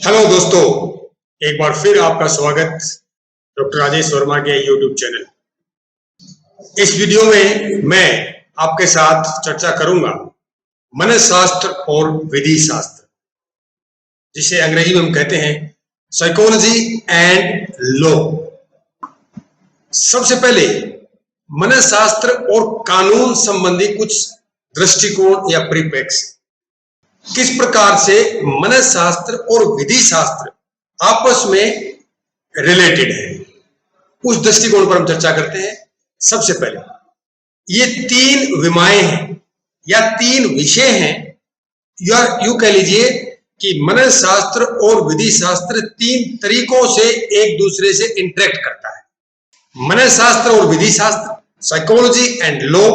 Hello दोस्तों, एक बार फिर आपका स्वागत डॉक्टर राजेश वर्मा के यूट्यूब चैनल। इस वीडियो में मैं आपके साथ चर्चा करूंगा मनःशास्त्र और विधि शास्त्र, जिसे अंग्रेजी में हम कहते हैं साइकोलॉजी एंड लॉ। सबसे पहले मनःशास्त्र और कानून संबंधी कुछ दृष्टिकोण या परिप्रेक्ष्य, किस प्रकार से मनःशास्त्र और विधि शास्त्र आपस में रिलेटेड है, उस दृष्टिकोण पर हम चर्चा करते हैं। सबसे पहले ये तीन विमाएं हैं या तीन विषय हैं, या यूं कह लीजिए कि मनःशास्त्र और विधि शास्त्र तीन तरीकों से एक दूसरे से इंटरेक्ट करता है। मनःशास्त्र और विधि शास्त्र, साइकोलॉजी एंड लॉ,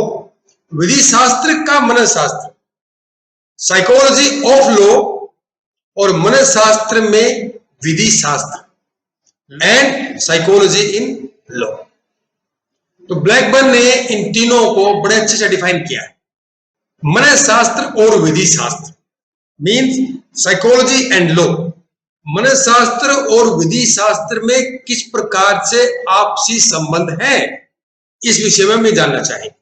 विधि शास्त्र का मनःशास्त्र, साइकोलॉजी ऑफ लॉ, और मनःशास्त्र में विधि शास्त्र एंड साइकोलॉजी इन लॉ। तो ब्लैकबर्न ने इन तीनों को बड़े अच्छे से डिफाइन किया है। मनःशास्त्र और विधि शास्त्र मीन्स साइकोलॉजी एंड लॉ। मनःशास्त्र और विधि शास्त्र में किस प्रकार से आपसी संबंध है, इस विषय में हमें जानना चाहिए।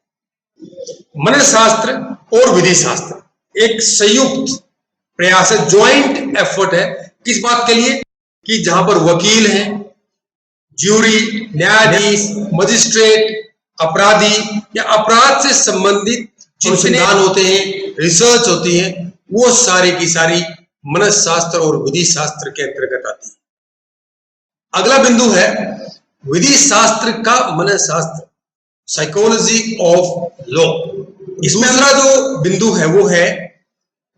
मनःशास्त्र और विधि शास्त्र एक संयुक्त प्रयास है, ज्वाइंट एफर्ट है। किस बात के लिए? कि जहां पर वकील हैं, ज्यूरी, न्यायाधीश, मजिस्ट्रेट, अपराधी या अपराध से संबंधित अनुसंधान होते हैं, रिसर्च होती है, वो सारी की सारी मनःशास्त्र और विधि शास्त्र के अंतर्गत आती है। अगला बिंदु है विधि शास्त्र का मनःशास्त्र, साइकोलॉजी ऑफ लॉ। इसमें दूसरा जो बिंदु है वो है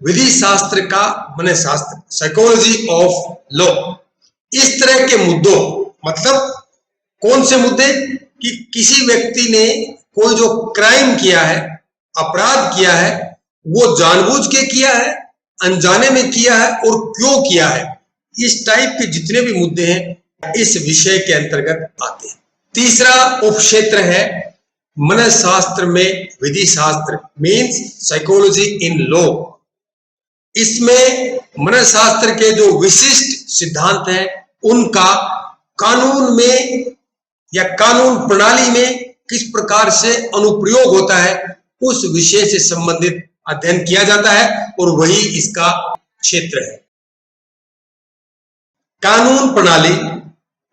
विधि शास्त्र का मनःशास्त्र, साइकोलॉजी ऑफ लॉ। इस तरह के मुद्दों, मतलब कौन से मुद्दे? कि किसी व्यक्ति ने कोई जो क्राइम किया है, अपराध किया है, वो जानबूझ के किया है, अनजाने में किया है, और क्यों किया है। इस टाइप के जितने भी मुद्दे हैं इस विषय के अंतर्गत आते हैं। तीसरा उपक्षेत्र है मनःशास्त्र में विधि शास्त्र मीन्स साइकोलॉजी इन लॉ। इसमें मनःशास्त्र के जो विशिष्ट सिद्धांत हैं उनका कानून में या कानून प्रणाली में किस प्रकार से अनुप्रयोग होता है, उस विषय से संबंधित अध्ययन किया जाता है, और वही इसका क्षेत्र है। कानून प्रणाली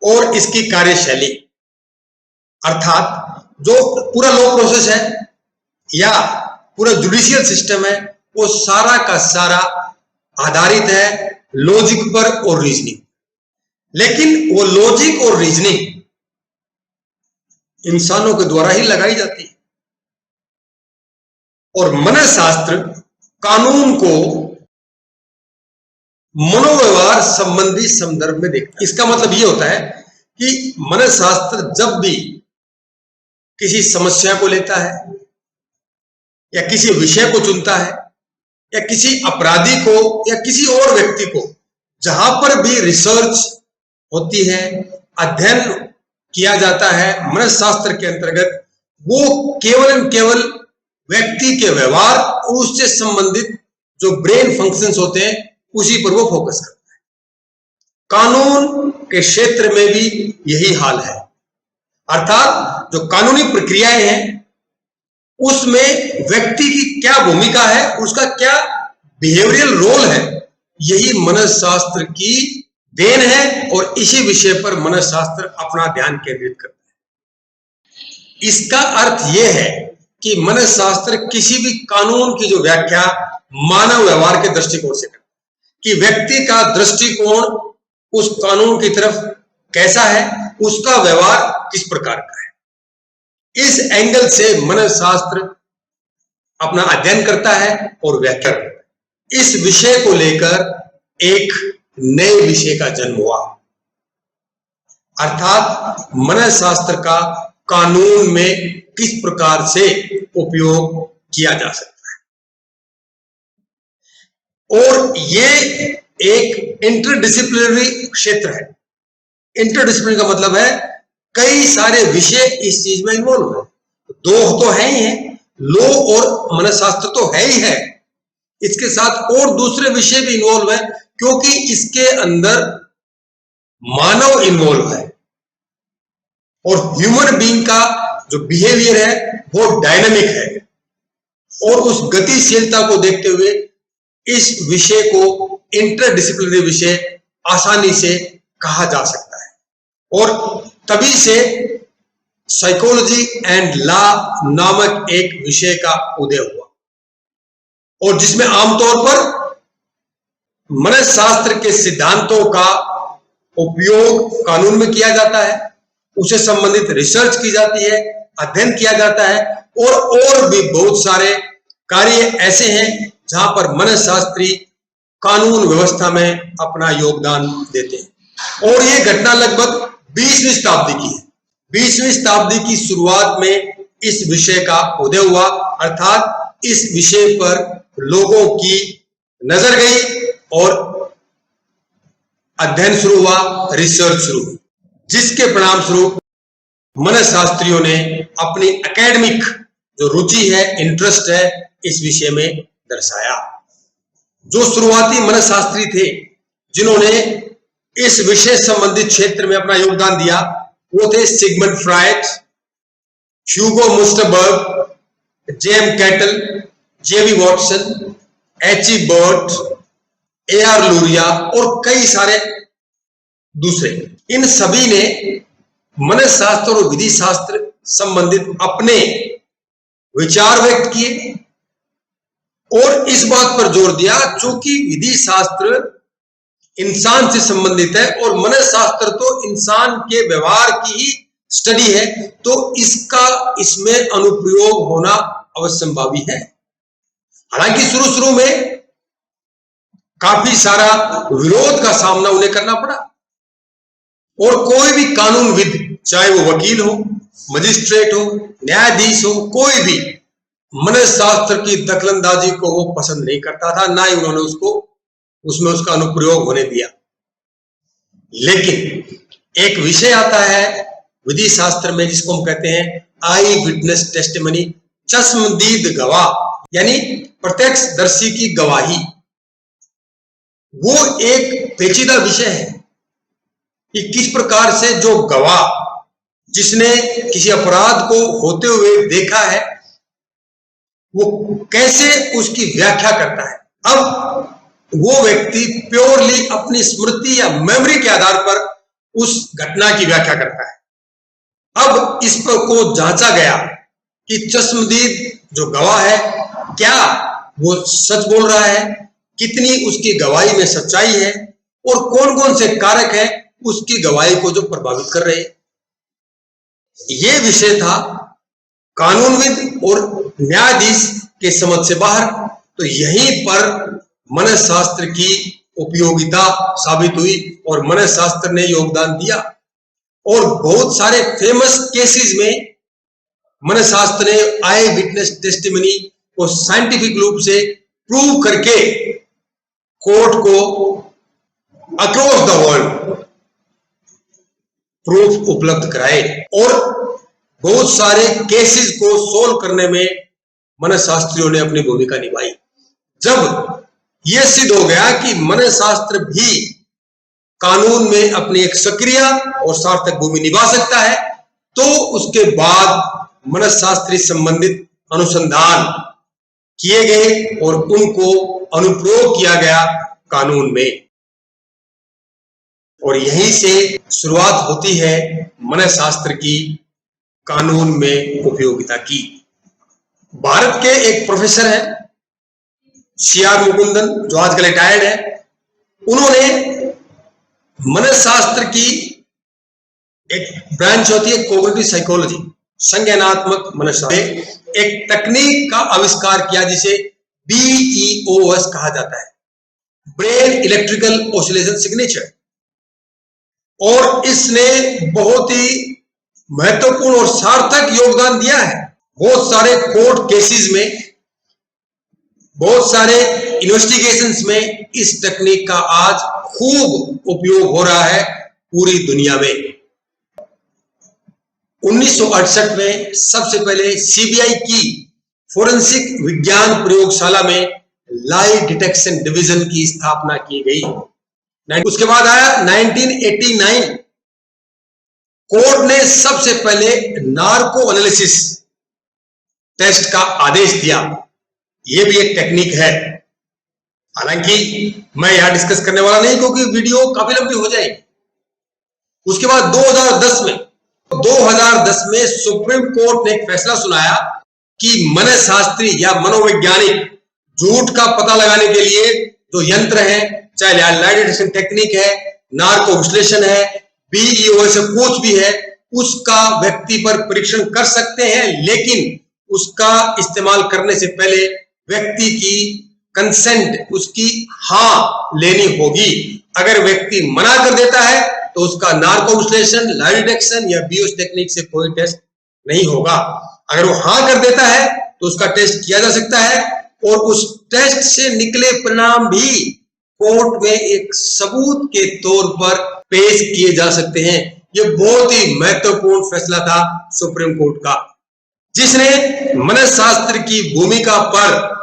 और इसकी कार्यशैली, अर्थात जो पूरा लॉ प्रोसेस है या पूरा जुडिशियल सिस्टम है, वो सारा का सारा आधारित है लॉजिक पर और रीजनिंग। लेकिन वो लॉजिक और रीजनिंग इंसानों के द्वारा ही लगाई जाती है, और मनःशास्त्र कानून को मनोव्यवहार संबंधी संदर्भ में देखता है। इसका मतलब यह होता है कि मनःशास्त्र जब भी किसी समस्या को लेता है या किसी विषय को चुनता है या किसी अपराधी को या किसी और व्यक्ति को, जहां पर भी रिसर्च होती है, अध्ययन किया जाता है मनःशास्त्र के अंतर्गत, वो केवल केवल व्यक्ति के व्यवहार और उससे संबंधित जो ब्रेन फंक्शंस होते हैं उसी पर वो फोकस करता है। कानून के क्षेत्र में भी यही हाल है, अर्थात जो कानूनी प्रक्रियाएं हैं उसमें व्यक्ति की क्या भूमिका है, उसका क्या बिहेवियरल रोल है, यही मनःशास्त्र की देन है, और इसी विषय पर मनःशास्त्र अपना ध्यान केंद्रित करता है। इसका अर्थ यह है कि मनःशास्त्र किसी भी कानून की जो व्याख्या मानव व्यवहार के दृष्टिकोण से करता है, कि व्यक्ति का दृष्टिकोण उस कानून की तरफ कैसा है, उसका व्यवहार किस प्रकार का है। इस एंगल से मनःशास्त्र अपना अध्ययन करता है और व्याख्या करता है। इस विषय को लेकर एक नए विषय का जन्म हुआ, अर्थात मनःशास्त्र का कानून में किस प्रकार से उपयोग किया जा सकता है। और ये एक इंटरडिसिप्लिनरी क्षेत्र है। इंटरडिसिप्लिनरी का मतलब है कई सारे विषय इस चीज में इन्वॉल्व है। दो तो है ही है, लॉ और मनःशास्त्र तो है ही है, इसके साथ और दूसरे विषय भी इन्वॉल्व है, क्योंकि इसके अंदर मानव इन्वॉल्व है और ह्यूमन बीइंग का जो बिहेवियर है वो डायनामिक है, और उस गतिशीलता को देखते हुए इस विषय को इंटरडिसिप्लिनरी विषय आसानी से कहा जा सकता है। और तभी से साइकोलॉजी एंड लॉ नामक एक विषय का उदय हुआ, और जिसमें आमतौर पर मनःशास्त्र के सिद्धांतों का उपयोग कानून में किया जाता है, उसे संबंधित रिसर्च की जाती है, अध्ययन किया जाता है, और भी बहुत सारे कार्य ऐसे हैं जहां पर मनःशास्त्री कानून व्यवस्था में अपना योगदान देते हैं। और ये घटना लगभग 20वीं शताब्दी की है। 20वीं शताब्दी की शुरुआत में इस विषय का उदय हुआ, अर्थात इस विषय पर लोगों की नजर गई और अध्ययन शुरू हुआ, रिसर्च शुरू हुई, जिसके परिणाम स्वरूप मनःशास्त्रियों ने अपनी एकेडमिक जो रुचि है, इंटरेस्ट है, इस विषय में दर्शाया। जो शुरुआती मनःशास्त्री थे जिन्होंने इस विषय संबंधित क्षेत्र में अपना योगदान दिया, वो थे Sigmund Freud, Hugo Munsterberg, James Cattell, J B Watson, H E. Burt, A R. Luria और कई सारे दूसरे। इन सभी ने मनःशास्त्र और विधि शास्त्र संबंधित अपने विचार व्यक्त किए और इस बात पर जोर दिया, चूंकि विधि शास्त्र इंसान से संबंधित है और मनःशास्त्र तो इंसान के व्यवहार की ही स्टडी है, तो इसमें अनुप्रयोग होना अवश्यंभावी है। हालांकि शुरू में काफी सारा विरोध का सामना उन्हें करना पड़ा, और कोई भी कानूनविद, चाहे वो वकील हो, मजिस्ट्रेट हो, न्यायाधीश हो, कोई भी मनःशास्त्र की दखलंदाजी को वो पसंद नहीं करता था, ना ही उन्होंने उसमें उसका अनुप्रयोग होने दिया। लेकिन एक विषय आता है विधि शास्त्र में जिसको हम कहते हैं आई विटनेस टेस्टिमनी, चश्मदीद गवाह, यानी प्रत्यक्षदर्शी की गवाही। वो एक पेचीदा विषय है कि किस प्रकार से जो गवाह, जिसने किसी अपराध को होते हुए देखा है, वो कैसे उसकी व्याख्या करता है। अब वो व्यक्ति प्योरली अपनी स्मृति या मेमोरी के आधार पर उस घटना की व्याख्या करता है। अब इस पर को जांचा गया कि चश्मदीद जो गवाह है, क्या वो सच बोल रहा है, कितनी उसकी गवाही में सच्चाई है, और कौन कौन से कारक हैं उसकी गवाही को जो प्रभावित कर रहे हैं। ये विषय था कानूनविद और न्यायाधीश के समझ से बाहर। तो यहीं पर मनःशास्त्र की उपयोगिता साबित हुई और मनःशास्त्र ने योगदान दिया, और बहुत सारे फेमस केसेस में मनःशास्त्र ने आई विटनेस टेस्टिमनी को साइंटिफिक रूप से प्रूव करके कोर्ट को अक्रॉस द वर्ल्ड प्रूफ उपलब्ध कराए, और बहुत सारे केसेस को सोल्व करने में मनःशास्त्रियों ने अपनी भूमिका निभाई। जब यह सिद्ध हो गया कि मनःशास्त्र भी कानून में अपनी एक सक्रिय और सार्थक भूमिका निभा सकता है, तो उसके बाद मनःशास्त्री संबंधित अनुसंधान किए गए और उनको अनुप्रयोग किया गया कानून में, और यहीं से शुरुआत होती है मनःशास्त्र की कानून में उपयोगिता की। भारत के एक प्रोफेसर हैं सी.आर. मुकुंदन, जो आजकल रिटायर्ड है, उन्होंने मनःशास्त्र की एक ब्रांच होती है कोग्निटिव साइकोलॉजी, संज्ञानात्मक मनःशास्त्र, एक तकनीक का आविष्कार किया जिसे BEOS कहा जाता है, ब्रेन इलेक्ट्रिकल ऑसिलेशन सिग्नेचर। और इसने बहुत ही महत्वपूर्ण और सार्थक योगदान दिया है। बहुत सारे कोर्ट केसेस में, बहुत सारे इन्वेस्टिगेशंस में इस तकनीक का आज खूब उपयोग हो रहा है पूरी दुनिया में। 1968 में सबसे पहले सीबीआई की फोरेंसिक विज्ञान प्रयोगशाला में लाई डिटेक्शन डिवीजन की स्थापना की गई। उसके बाद आया 1989, कोर्ट ने सबसे पहले नार्को एनालिसिस टेस्ट का आदेश दिया। यह भी एक टेक्निक है, हालांकि मैं यहां डिस्कस करने वाला नहीं क्योंकि वीडियो काफी लंबी हो जाएगी। उसके बाद 2010 में सुप्रीम कोर्ट ने एक फैसला सुनाया कि मनःशास्त्री या मनोवैज्ञानिक झूठ का पता लगाने के लिए जो यंत्र है, चाहे लाई डिटेक्शन टेक्निक है, नार्को विश्लेषण है, बीईओ से कुछ भी है, उसका व्यक्ति पर परीक्षण कर सकते हैं, लेकिन उसका इस्तेमाल करने से पहले व्यक्ति की कंसेंट, उसकी हां लेनी होगी। अगर व्यक्ति मना कर देता है तो उसका नार्को विश्लेषण, लाई डिटेक्शन या बीओएस टेक्निक से कोई टेस्ट नहीं होगा। अगर वो हां कर देता है तो उसका टेस्ट किया जा सकता है और उस टेस्ट से निकले परिणाम भी कोर्ट में एक सबूत के तौर पर पेश किए जा सकते हैं। यह बहुत ही महत्वपूर्ण फैसला था सुप्रीम कोर्ट का, जिसने मनःशास्त्र की भूमिका पर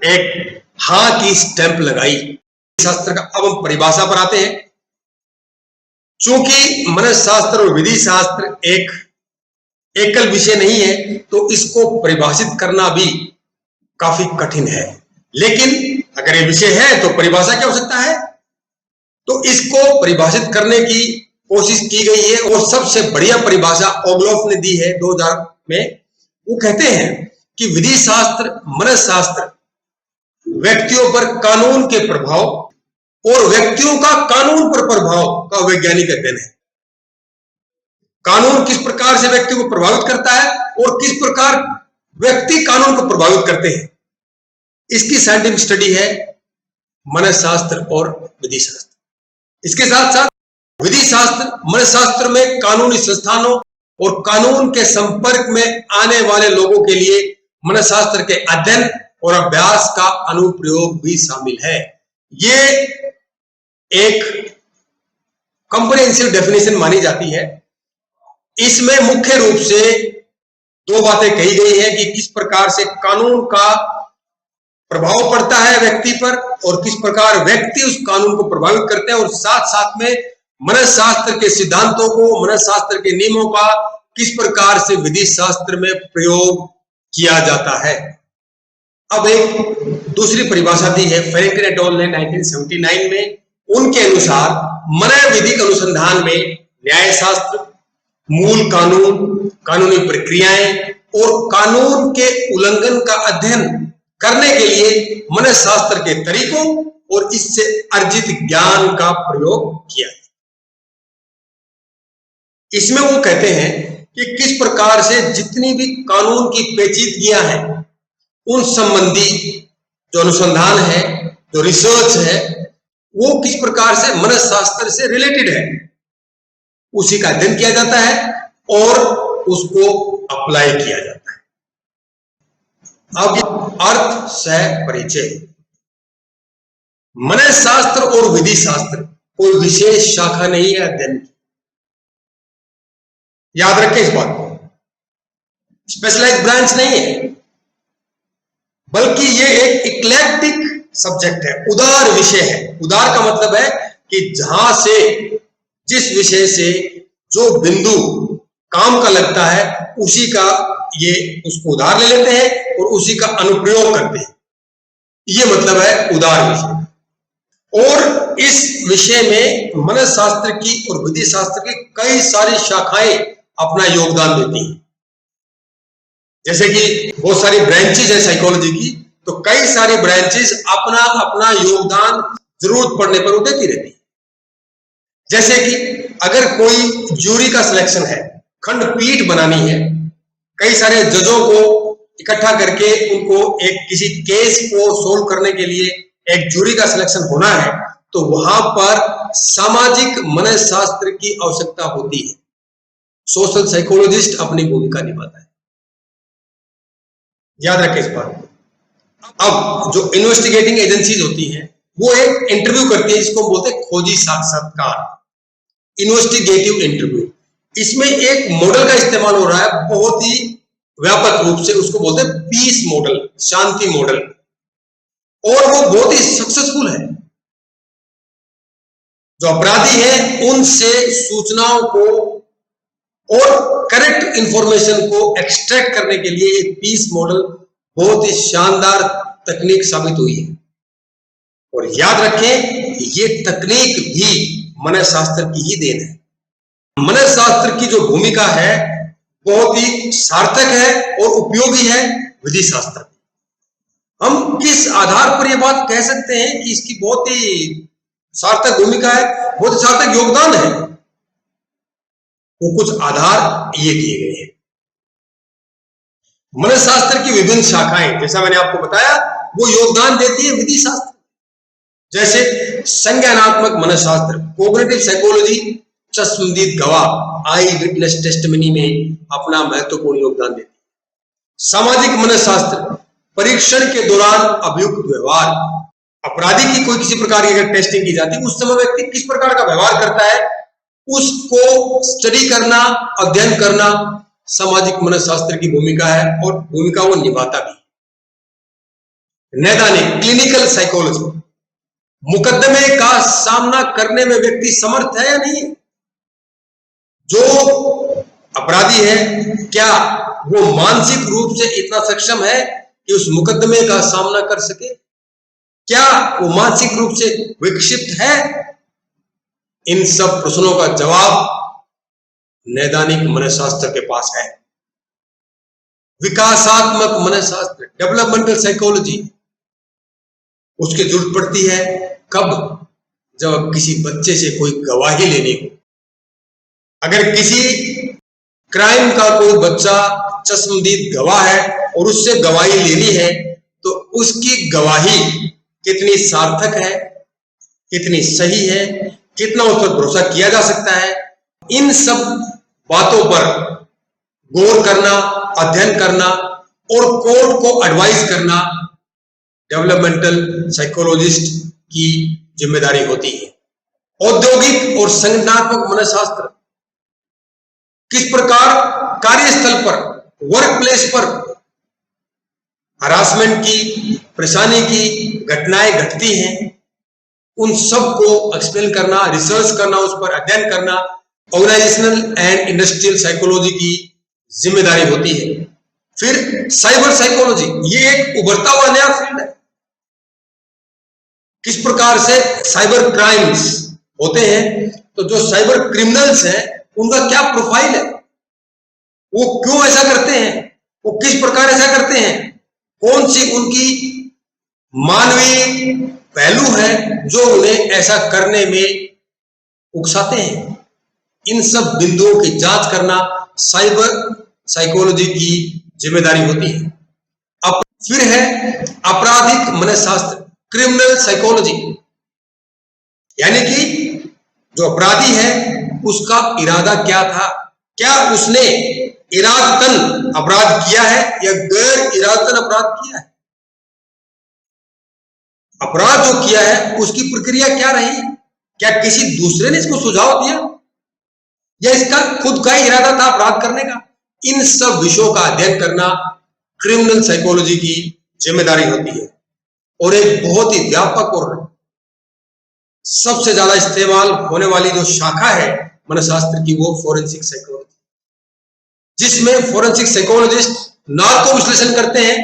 एक हां की स्टैंप लगाई। शास्त्र का अब हम परिभाषा पर आते हैं। चूंकि मनःशास्त्र और विधि शास्त्र एक एकल विषय नहीं है, तो इसको परिभाषित करना भी काफी कठिन है। लेकिन अगर ये विषय है तो परिभाषा की आवश्यकता है, तो इसको परिभाषित करने की कोशिश की गई है और सबसे बढ़िया परिभाषा ओगलोफ ने दी है 2000 में। वो कहते हैं कि विधि शास्त्र, मनःशास्त्र व्यक्तियों पर कानून के प्रभाव और व्यक्तियों का कानून पर प्रभाव का वैज्ञानिक अध्ययन है। कानून किस प्रकार से व्यक्ति को प्रभावित करता है और किस प्रकार व्यक्ति कानून को प्रभावित करते हैं, इसकी साइंटिफिक स्टडी है मनःशास्त्र और विधि शास्त्र। इसके साथ साथ विधि शास्त्र, मनःशास्त्र में कानूनी संस्थानों और कानून के संपर्क में आने वाले लोगों के लिए मनःशास्त्र के अध्ययन और अभ्यास का अनुप्रयोग भी शामिल है। ये एक कॉम्प्रिहेंसिव डेफिनेशन मानी जाती है। इसमें मुख्य रूप से दो बातें कही गई है कि किस प्रकार से कानून का प्रभाव पड़ता है व्यक्ति पर और किस प्रकार व्यक्ति उस कानून को प्रभावित करते हैं, और साथ साथ में मनःशास्त्र के सिद्धांतों को, मनःशास्त्र के नियमों का किस प्रकार से विधि शास्त्र में प्रयोग किया जाता है। अब एक दूसरी परिभाषा दी है फेरेंटिन एट अल ने 1979 में। उनके अनुसार मनोवैदिक अनुसंधान में न्यायशास्त्र, मूल कानून, कानूनी प्रक्रियाएं और कानून के उल्लंघन का अध्ययन करने के लिए मनःशास्त्र के तरीकों और इससे अर्जित ज्ञान का प्रयोग किया। इसमें वो कहते हैं कि किस प्रकार से जितनी भी कानून की पेचीदगियां हैं, उन संबंधी जो अनुसंधान है, जो रिसर्च है, वो किस प्रकार से मनःशास्त्र से रिलेटेड है, उसी का अध्ययन किया जाता है और उसको अप्लाई किया जाता है। अब अर्थ सह परिचय। मनःशास्त्र और विधि शास्त्र कोई विशेष शाखा नहीं है अध्ययन की, याद रखें इस बात को। स्पेशलाइज्ड ब्रांच नहीं है, बल्कि ये एक इक्लेक्टिक सब्जेक्ट है, उदार विषय है। उदार का मतलब है कि जहां से, जिस विषय से जो बिंदु काम का लगता है, उसी का ये उसको उधार ले लेते हैं और उसी का अनुप्रयोग करते हैं। ये मतलब है उदार विषय। और इस विषय में मनःशास्त्र की और विधि शास्त्र की कई सारी शाखाएं अपना योगदान देती हैं। जैसे कि बहुत सारी ब्रांचेज है साइकोलॉजी की, तो कई सारी ब्रांचेज अपना अपना योगदान जरूरत पड़ने पर वो देती रहती है। जैसे कि अगर कोई ज्यूरी का सिलेक्शन है, खंडपीठ बनानी है, कई सारे जजों को इकट्ठा करके उनको एक किसी केस को सोल्व करने के लिए एक ज्यूरी का सिलेक्शन होना है, तो वहां पर सामाजिक मनःशास्त्र की आवश्यकता होती है। सोशल साइकोलॉजिस्ट अपनी भूमिका निभाता है, याद रखें इस बात को। अब जो इन्वेस्टिगेटिंग एजेंसीज होती हैं, वो एक इंटरव्यू करती है, जिसको बोलते हैं खोजी साक्षात्कार, इन्वेस्टिगेटिव इंटरव्यू। इसमें एक मॉडल का इस्तेमाल हो रहा है बहुत ही व्यापक रूप से, उसको बोलते हैं पीस मॉडल, शांति मॉडल, और वो बहुत ही सक्सेसफुल है। जो अपराधी है उनसे सूचनाओं को और करेक्ट इंफॉर्मेशन को एक्सट्रैक्ट करने के लिए एक पीस मॉडल बहुत ही शानदार तकनीक साबित हुई है। और याद रखें, ये तकनीक भी मनःशास्त्र की ही देन है। मनःशास्त्र की जो भूमिका है बहुत ही सार्थक है और उपयोगी है विधि शास्त्र। हम किस आधार पर यह बात कह सकते हैं कि इसकी बहुत ही सार्थक भूमिका है, बहुत ही सार्थक योगदान है? वो कुछ आधार ये दिए गए हैं। मनःशास्त्र की विभिन्न शाखाएं, जैसा मैंने आपको बताया, वो योगदान देती है विधि शास्त्र। जैसे संज्ञानात्मक मनःशास्त्र, कोग्निटिव साइकोलॉजी चश्मदीद गवाह आई विटनेस टेस्टिमनी में अपना महत्वपूर्ण योगदान देती है। सामाजिक मनःशास्त्र, परीक्षण के दौरान अभियुक्त व्यवहार, अपराधी की कोई किसी प्रकार की अगर टेस्टिंग की जाती है उस समय व्यक्ति किस प्रकार का व्यवहार करता है उसको स्टडी करना, अध्ययन करना सामाजिक मनःशास्त्र की भूमिका है और भूमिका वो निभाता भी। नैदानिक क्लिनिकल साइकोलॉजी, मुकदमे का सामना करने में व्यक्ति समर्थ है या नहीं, जो अपराधी है क्या वो मानसिक रूप से इतना सक्षम है कि उस मुकदमे का सामना कर सके, क्या वो मानसिक रूप से विकसित है? इन सब प्रश्नों का जवाब नैदानिक मनःशास्त्र के पास है। विकासात्मक मनःशास्त्र, डेवलपमेंटल साइकोलॉजी, उसकी जरूरत पड़ती है कब? जब किसी बच्चे से कोई गवाही लेनी हो। अगर किसी क्राइम का कोई बच्चा चश्मदीद गवाह है और उससे गवाही लेनी है तो उसकी गवाही कितनी सार्थक है, कितनी सही है, कितना उस पर भरोसा किया जा सकता है, इन सब बातों पर गौर करना, अध्ययन करना और कोर्ट को एडवाइस करना डेवलपमेंटल साइकोलॉजिस्ट की जिम्मेदारी होती है। औद्योगिक और संगठनात्मक मनःशास्त्र, किस प्रकार कार्यस्थल पर, वर्क प्लेस पर हरासमेंट की, परेशानी की घटनाएं घटती हैं, उन सब को एक्सप्लेन करना, रिसर्च करना, उस पर अध्ययन करना ऑर्गेनाइजेशनल एंड इंडस्ट्रियल साइकोलॉजी की जिम्मेदारी होती है। फिर साइबर साइकोलॉजी, ये एक उभरता हुआ नया फील्ड है। किस प्रकार से साइबर क्राइम्स होते हैं, तो जो साइबर क्रिमिनल्स हैं उनका क्या प्रोफाइल है, वो क्यों ऐसा करते हैं, वो किस प्रकार ऐसा करते हैं, कौन सी उनकी मानवीय पहलू है जो उन्हें ऐसा करने में उकसाते हैं। इन सब बिंदुओं की जांच करना साइबर साइकोलॉजी की जिम्मेदारी होती है। अब फिर है आपराधिक मनःशास्त्र, क्रिमिनल साइकोलॉजी, यानी कि जो अपराधी है उसका इरादा क्या था, क्या उसने इरादतन अपराध किया है या गैर इरादतन अपराध किया है, अपराध जो किया है उसकी प्रक्रिया क्या रही, क्या किसी दूसरे ने इसको सुझाव दिया या इसका खुद का ही इरादा था अपराध करने का। इन सब विषयों का अध्ययन करना क्रिमिनल साइकोलॉजी की जिम्मेदारी होती है। और एक बहुत ही व्यापक और सबसे ज्यादा इस्तेमाल होने वाली जो शाखा है मनःशास्त्र की, वो फोरेंसिक साइकोलॉजी, जिसमें फोरेंसिक साइकोलॉजिस्ट नार्को विश्लेषण करते हैं,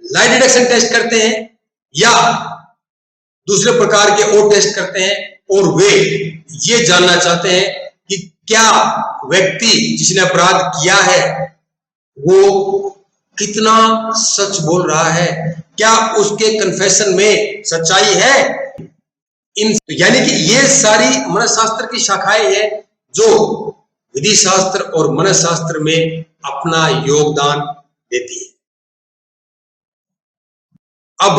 लाई डिटेक्शन टेस्ट करते हैं या दूसरे प्रकार के और टेस्ट करते हैं, और वे ये जानना चाहते हैं कि क्या व्यक्ति जिसने अपराध किया है वो कितना सच बोल रहा है, क्या उसके कन्फेशन में सच्चाई है। यानी कि ये सारी मनःशास्त्र की शाखाएं हैं जो विधि शास्त्र और मनःशास्त्र में अपना योगदान देती है। अब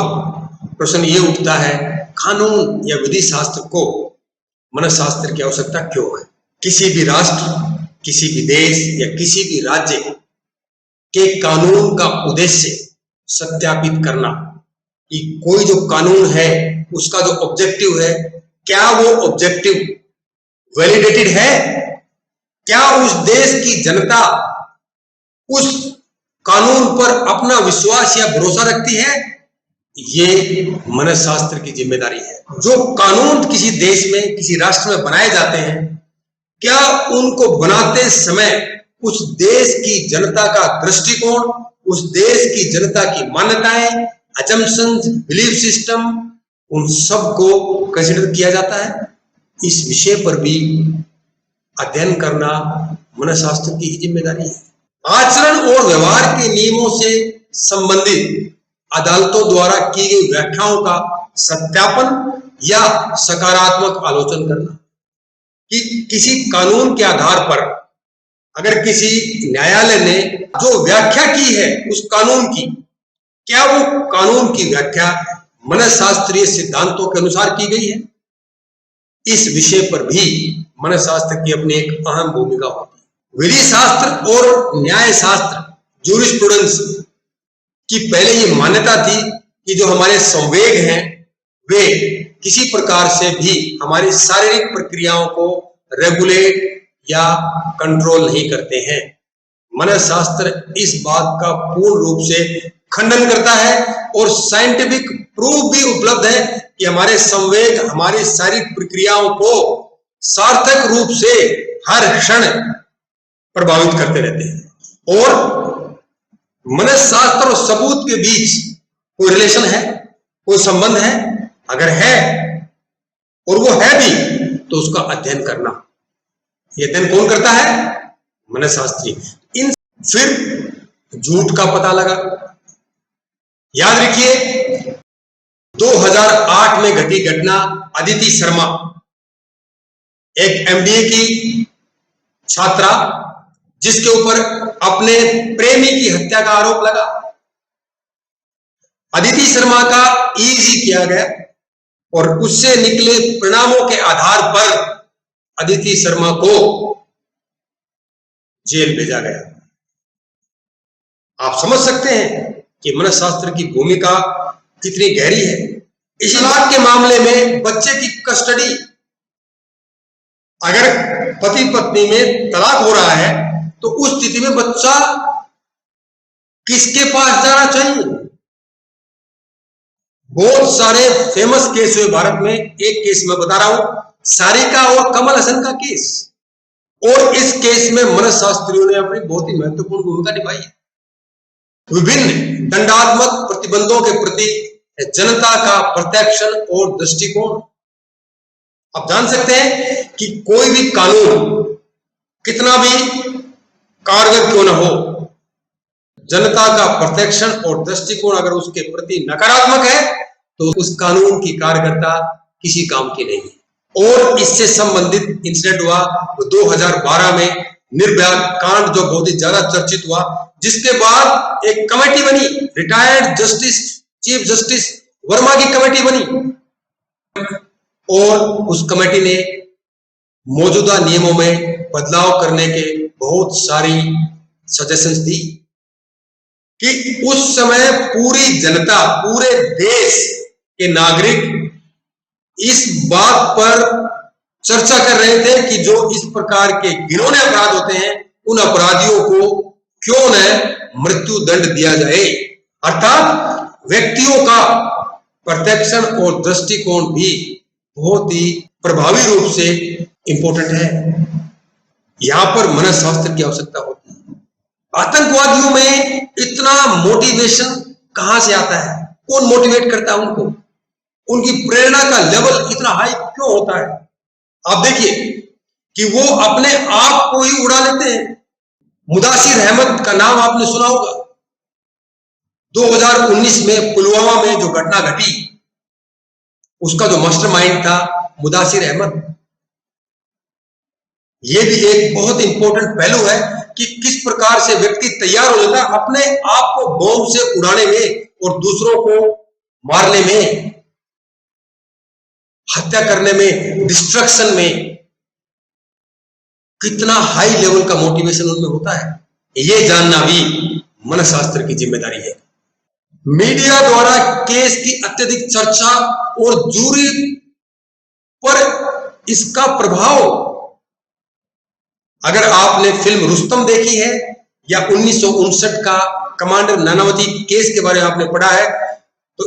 प्रश्न ये उठता है, कानून या विधि शास्त्र को मनःशास्त्र की आवश्यकता क्यों है? किसी भी राष्ट्र, किसी भी देश या किसी भी राज्य के कानून का उद्देश्य सत्यापित करना कि कोई जो कानून है उसका जो ऑब्जेक्टिव है, क्या वो ऑब्जेक्टिव वैलिडेटेड है, क्या उस देश की जनता उस कानून पर अपना विश्वास या भरोसा रखती है ये मनशास्त्र की जिम्मेदारी है। जो कानून किसी देश में, किसी राष्ट्र में बनाए जाते हैं, क्या उनको बनाते समय उस देश की जनता का दृष्टिकोण, उस देश की जनता की मान्यताएं, असम्पशंस, बिलीफ सिस्टम, उन सब को कंसिडर किया जाता है? इस विषय पर भी अध्ययन करना मनशास्त्र की जिम्मेदारी है। आचरण और व्यवहार के नियमों से संबंधित अदालतों द्वारा की गई व्याख्याओं का सत्यापन या सकारात्मक आलोचना करना, कि किसी कानून के आधार पर अगर किसी न्यायालय ने जो व्याख्या की है उस कानून की, क्या वो कानून की व्याख्या मनशास्त्रीय सिद्धांतों के अनुसार की गई है? इस विषय पर भी मनशास्त्र की अपनी एक अहम भूमिका होती है। विधि शास्त्र और न्याय शास्त्र, जूरिस्प्रूडेंस की पहले ये मान्यता थी कि जो हमारे संवेग हैं वे किसी प्रकार से भी हमारी शारीरिक प्रक्रियाओं को रेगुलेट या कंट्रोल नहीं करते हैं। मनशास्त्र इस बात का पूर्ण रूप से खंडन करता है और साइंटिफिक प्रूफ भी उपलब्ध है कि हमारे संवेग हमारी शारीरिक प्रक्रियाओं को सार्थक रूप से हर क्षण प्रभावित करते रहते हैं। और मनशास्त्र और सबूत के बीच कोई रिलेशन है, कोई संबंध है? अगर है और वो है भी तो उसका अध्ययन करना, ये अध्ययन कौन करता है? मनशास्त्री। इन फिर झूठ का पता लगा। याद रखिए 2008 में घटी घटना, अदिति शर्मा एक एमबीए की छात्रा जिसके ऊपर अपने प्रेमी की हत्या का आरोप लगा। अदिति शर्मा का ईजी किया गया और उससे निकले परिणामों के आधार पर अदिति शर्मा को जेल भेजा गया। आप समझ सकते हैं कि मनशास्त्र की भूमिका कितनी गहरी है। इस तलाक के मामले में बच्चे की कस्टडी, अगर पति पत्नी में तलाक हो रहा है तो उस स्थिति में बच्चा किसके पास जाना चाहिए? बहुत सारे फेमस केस हुए भारत में। एक केस मैं बता रहा हूं, सारिका और कमल हसन का केस, और इस केस में मनशास्त्रियों ने अपनी बहुत ही महत्वपूर्ण भूमिका निभाई है। विभिन्न दंडात्मक प्रतिबंधों के प्रति जनता का प्रत्याक्षण और दृष्टिकोण। आप जान सकते हैं कि कोई भी कानून कितना भी कारगर क्यों न हो, जनता का प्रत्याक्षण और दृष्टिकोण अगर उसके प्रति नकारात्मक है तो उस कानून की कारगरता किसी काम की नहीं है। और इससे संबंधित इंसिडेंट हुआ तो 2012 में निर्भया कांड, जो बहुत ही ज्यादा चर्चित हुआ, जिसके बाद एक कमेटी बनी, retired justice chief justice Verma की कमेटी बनी, और उस कमेटी ने मौजूदा नियमों में बदलाव करने के बहुत सारी सजेशंस दी कि उस समय पूरी जनता, पूरे देश के नागरिक इस बात पर चर्चा कर रहे थे कि जो इस प्रकार के घिनौने अपराध होते हैं उन अपराधियों को क्यों न मृत्यु दंड दिया जाए। अर्थात व्यक्तियों का प्रत्याक्षण और दृष्टिकोण भी बहुत ही प्रभावी रूप से इंपॉर्टेंट है। यहां पर मनशास्त्र की आवश्यकता होती है। आतंकवादियों में इतना मोटिवेशन कहां से आता है? कौन मोटिवेट करता है उनको? उनकी प्रेरणा का लेवल इतना हाई क्यों होता है? आप देखिए कि वो अपने आप को ही उड़ा लेते हैं। मुदासिर अहमद का नाम आपने सुना होगा। 2019 में पुलवामा में जो घटना घटी, उसका जो मास्टरमाइंड था मुदासिर अहमद। यह भी एक बहुत इंपॉर्टेंट पहलू है कि किस प्रकार से व्यक्ति तैयार हो जाता है अपने आप को बॉम्ब से उड़ाने में और दूसरों को मारने में, हत्या करने में, डिस्ट्रक्शन में। कितना हाई लेवल का मोटिवेशन उनमें होता है, यह जानना भी मनशास्त्र की जिम्मेदारी है। मीडिया द्वारा केस की अत्यधिक चर्चा और जूरी पर इसका प्रभाव, अगर आपने फिल्म रुस्तम देखी है या 1959 का कमांडर नानावती केस के बारे में आपने पढ़ा है, तो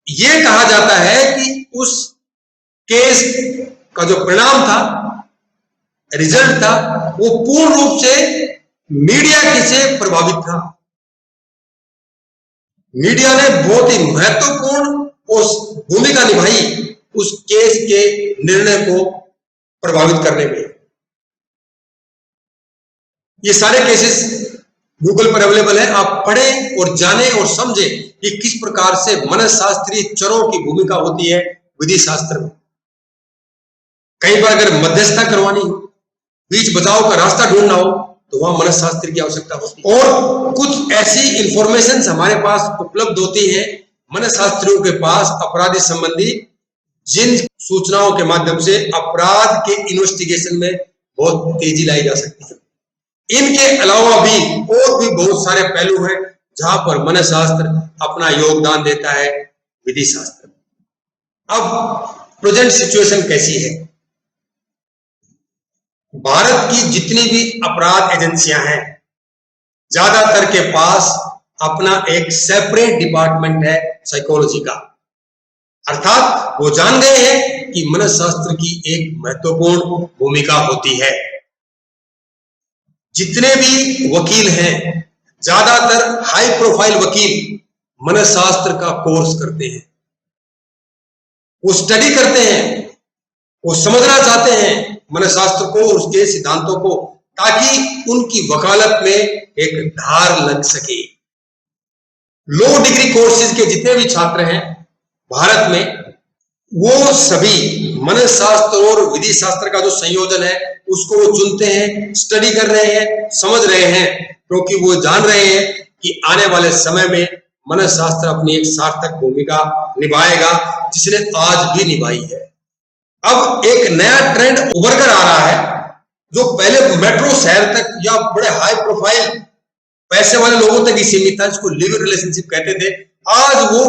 ये कहा जाता है कि उस केस का जो परिणाम था, रिजल्ट था, वो पूर्ण रूप से मीडिया से प्रभावित था। मीडिया ने बहुत ही महत्वपूर्ण उस भूमिका निभाई उस केस के निर्णय को प्रभावित करने में। ये सारे केसेस गूगल पर अवेलेबल है, आप पढ़ें और जानें और समझें कि किस प्रकार से मनःशास्त्रीय चरों की भूमिका होती है विधि शास्त्र में। कहीं पर अगर मध्यस्थता करवानी हो, बीच बचाव का रास्ता ढूंढना हो, तो वहां मनःशास्त्र की आवश्यकता होती है। और कुछ ऐसी इंफॉर्मेशन हमारे पास उपलब्ध होती है मनःशास्त्रियों के पास अपराधी संबंधी, जिन सूचनाओं के माध्यम से अपराध के इन्वेस्टिगेशन में बहुत तेजी लाई जा सकती है। इनके अलावा भी और भी बहुत सारे पहलू हैं जहां पर मनःशास्त्र अपना योगदान देता है विधि शास्त्र। अब प्रेजेंट सिचुएशन कैसी है? भारत की जितनी भी अपराध एजेंसियां हैं, ज्यादातर के पास अपना एक सेपरेट डिपार्टमेंट है साइकोलॉजी का। अर्थात वो जान गए हैं कि मनःशास्त्र की एक महत्वपूर्ण भूमिका होती है। जितने भी वकील हैं, ज्यादातर हाई प्रोफाइल वकील मनःशास्त्र का कोर्स करते हैं। वो स्टडी करते हैं, वो समझना चाहते हैं मनःशास्त्र को, उसके सिद्धांतों को, ताकि उनकी वकालत में एक धार लग सके। लो डिग्री कोर्सेज के जितने भी छात्र हैं भारत में, वो सभी मनःशास्त्र और विधि शास्त्र का जो संयोजन है उसको वो चुनते हैं, स्टडी कर रहे हैं, समझ रहे हैं, क्योंकि वो जान रहे हैं कि आने वाले समय में मनःशास्त्र अपनी एक सार्थक भूमिका निभाएगा, जिसने आज भी निभाई है। अब एक नया ट्रेंड उभर कर आ रहा है, जो पहले मेट्रो शहर तक या बड़े हाई प्रोफाइल पैसे वाले लोगों तक ही सीमित था, जिसको लिव इन रिलेशनशिप कहते थे। आज वो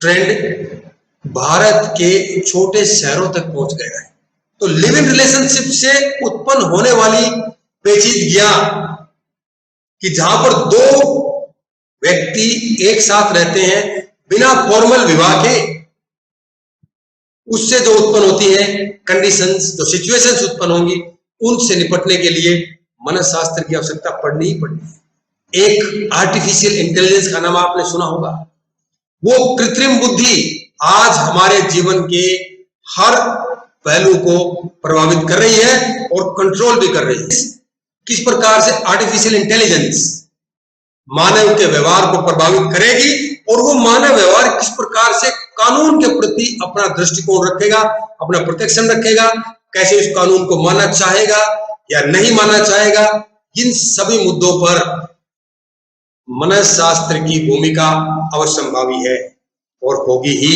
ट्रेंड भारत के छोटे शहरों तक पहुंच गया है। तो लिव इन रिलेशनशिप से उत्पन्न होने वाली पेचीदगियां कि जहां पर दो व्यक्ति एक साथ रहते हैं बिना फॉर्मल विवाह के, उससे जो उत्पन्न होती है कंडीशंस, जो सिचुएशंस उत्पन्न होंगी, उनसे निपटने के लिए मनःशास्त्र की आवश्यकता पड़नी ही पड़नी है। एक आर्टिफिशियल इंटेलिजेंस का नाम आपने सुना होगा। वो कृत्रिम बुद्धि आज हमारे जीवन के हर पहलू को प्रभावित कर रही है और कंट्रोल भी कर रही है। किस प्रकार से आर्टिफिशियल इंटेलिजेंस मानव के व्यवहार को प्रभावित करेगी और वो मानव व्यवहार किस प्रकार से कानून के प्रति अपना दृष्टिकोण रखेगा, अपना प्रोटेक्शन रखेगा, कैसे उस कानून को मानना चाहेगा या नहीं मानना चाहेगा, इन सभी मुद्दों पर मनःशास्त्र की भूमिका अवश्यंभावी है और होगी ही।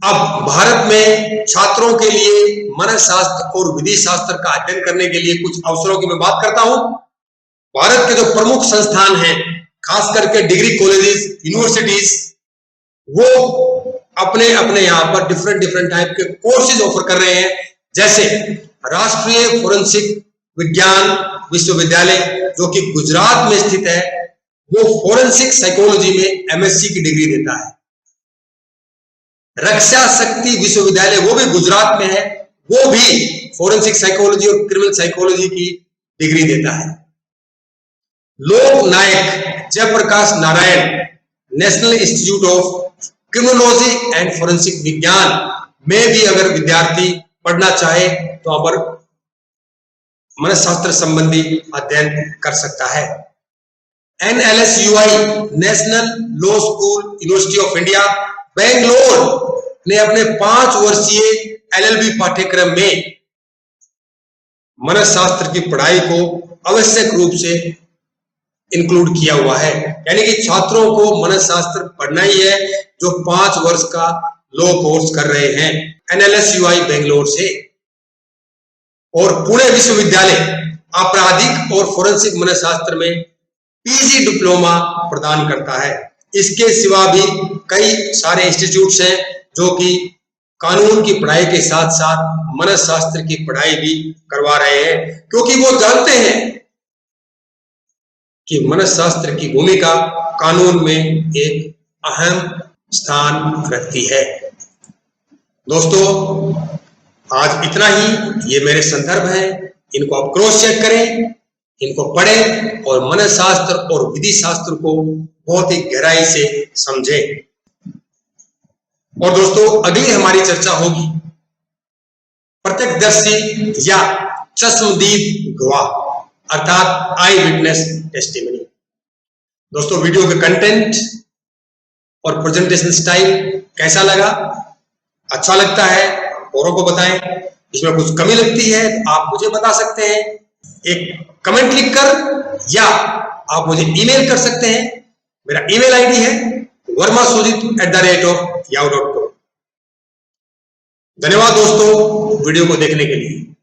अब भारत में छात्रों के लिए मनःशास्त्र और विधि शास्त्र का अध्ययन करने के लिए कुछ अवसरों की मैं बात करता हूं। भारत के जो प्रमुख संस्थान हैं, खास करके डिग्री कॉलेजेस, यूनिवर्सिटीज, वो अपने अपने यहाँ पर डिफरेंट टाइप के कोर्सेज ऑफर कर रहे हैं। जैसे राष्ट्रीय फोरेंसिक विज्ञान विश्वविद्यालय, जो कि गुजरात में स्थित है, वो फोरेंसिक साइकोलॉजी में एमएससी की डिग्री देता है। रक्षा शक्ति विश्वविद्यालय, वो भी गुजरात में है, वो भी फोरेंसिक साइकोलॉजी और क्रिमिनल साइकोलॉजी की डिग्री देता है। Lok Nayak Jayaprakash Narayan national institute of criminology and forensic विज्ञान में भी अगर विद्यार्थी पढ़ना चाहे तो वहां पर मनःशास्त्र संबंधी अध्ययन कर सकता है। NLSUI national law school university of India Bangalore ने अपने 5 वर्षीय LLB पाठ्यक्रम में मनःशास्त्र की पढ़ाई को आवश्यक रूप से इंक्लूड किया हुआ है। यानी कि छात्रों को मनःशास्त्र पढ़ना ही है जो 5 वर्ष का लॉ कोर्स कर रहे हैं NLSUI बेंगलोर से। और पुणे विश्वविद्यालय आपराधिक और फोरेंसिक मनःशास्त्र में पीजी डिप्लोमा प्रदान करता है। इसके सिवा भी कई सारे इंस्टीट्यूट्स हैं जो कि कानून की पढ़ाई के साथ साथ मनःशास्त्र की पढ़ाई भी करवा रहे हैं, क्योंकि वो जानते हैं कि मनःशास्त्र की भूमिका कानून में एक अहम स्थान रखती है। दोस्तों, आज इतना ही। ये मेरे संदर्भ हैं, इनको आप क्रॉस चेक करें, इनको पढ़ें और मनःशास्त्र और विधि शास्त्र को बहुत ही गहराई से समझें। और दोस्तों, अगली हमारी चर्चा होगी प्रत्यक्षदर्शी या चश्मदीद गवाह अर्थात आई विटनेस टेस्टिमनी। दोस्तों, वीडियो का कंटेंट और प्रेजेंटेशन स्टाइल कैसा लगा? अच्छा लगता है औरों को बताएं। इसमें कुछ कमी लगती है तो आप मुझे बता सकते हैं एक कमेंट लिखकर, या आप मुझे ईमेल कर सकते हैं। मेरा ईमेल आईडी है vermasujit@yahoo.com। धन्यवाद दोस्तों वीडियो को देखने के लिए।